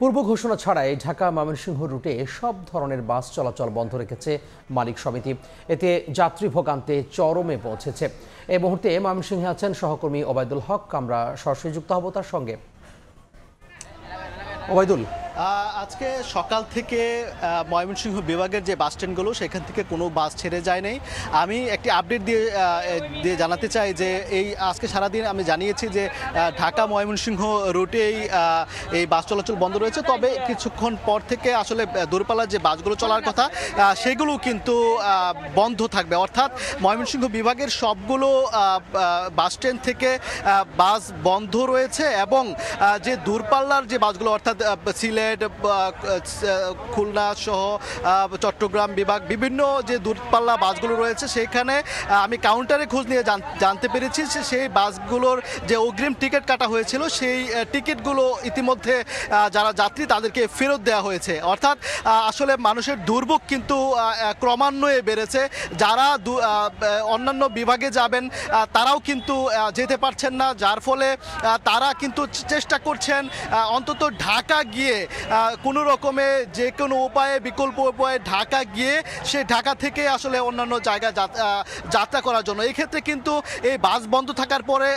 পূর্ব ঘোষণা ছাড়াই ঢাকা ময়মনসিংহ রুটে সব ধরনের বাস চলাচল বন্ধ রেখেছে মালিক সমিতি। এতে যাত্রী ভোগান্তে চরমে পৌঁছেছে। এই মুহূর্তে ময়মনসিংহে আছেন সহকর্মী ওবায়দুল হক। আমরা সরাসরি যুক্ত হব তার সঙ্গে। ওবায়দুল, আজকে সকাল থেকে ময়মনসিংহ বিভাগের যে বাস স্ট্যান্ডগুলো সেখান থেকে কোনো বাস ছেড়ে যায় নাই। আমি একটি আপডেট দিয়ে জানাতে চাই যে আজকে সারাদিন আমি জানিয়েছি যে ঢাকা ময়মনসিংহ রুটেই এই বাস চলাচল বন্ধ রয়েছে। তবে কিছুক্ষণ পর থেকে আসলে দূরপাল্লার যে বাসগুলো চলার কথা সেগুলো কিন্তু বন্ধ থাকবে। অর্থাৎ ময়মনসিংহ বিভাগের সবগুলো বাস স্ট্যান্ড থেকে বাস বন্ধ রয়েছে এবং যে দূরপাল্লার যে বাসগুলো অর্থাৎ সিলেট, খুলনা সহ চট্টগ্রাম বিভাগ বিভিন্ন যে দূরপাল্লা বাসগুলো রয়েছে সেখানে আমি কাউন্টারে খোঁজ নিয়ে জানতে পেরেছি যে সেই বাসগুলোর যে অগ্রিম টিকিট কাটা হয়েছিল সেই টিকিটগুলো ইতিমধ্যে যারা যাত্রী তাদেরকে ফেরত দেওয়া হয়েছে। অর্থাৎ আসলে মানুষের দুর্ভোগ কিন্তু ক্রমান্বয়ে বেড়েছে। যারা অন্যান্য বিভাগে যাবেন তারাও কিন্তু যেতে পারছেন না, যার ফলে তারা কিন্তু চেষ্টা করছেন অন্তত ঢাকা গিয়ে কোনো রকমে যে কোনো উপায়ে বিকল্প উপায়ে ঢাকা গিয়ে সে ঢাকা থেকে আসলে অন্যান্য জায়গায় যাত্রা করার জন্য। এই ক্ষেত্রে কিন্তু এই বাস বন্ধ থাকার পরে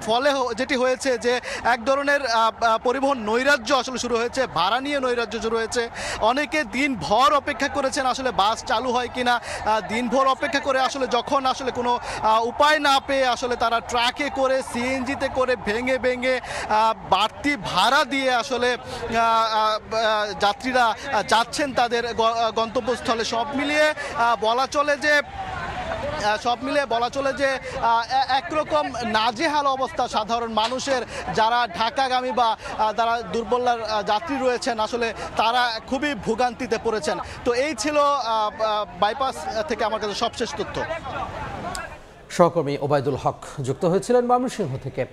ফলে যেটি হয়েছে যে এক ধরনের পরিবহন নৈরাজ্য আসলে শুরু হয়েছে, ভাড়া নিয়ে নৈরাজ্য শুরু হয়েছে। অনেকে দিনভর অপেক্ষা করেছেন আসলে বাস চালু হয় কিনা, দিনভর অপেক্ষা করে আসলে যখন আসলে কোনো উপায় না পেয়ে আসলে তারা ট্রাকে করে সিএনজিতে করে ভেঙে ভেঙে বাড়তি ভাড়া দিয়ে আসলে যাত্রীরা যাচ্ছেন তাদের গন্তব্যস্থলে। সব মিলিয়ে বলা চলে যে একরকম নাজেহাল অবস্থা সাধারণ মানুষের, যারা ঢাকাগামী বা যারা দূরপাল্লার যাত্রী রয়েছেন আসলে তারা খুবই ভোগান্তিতে পড়েছেন। তো এই ছিল বাইপাস থেকে আমার কাছে সবশেষ তথ্য। সহকর্মী ওবায়দুল হক যুক্ত হয়েছিলেন ময়মনসিংহ থেকে।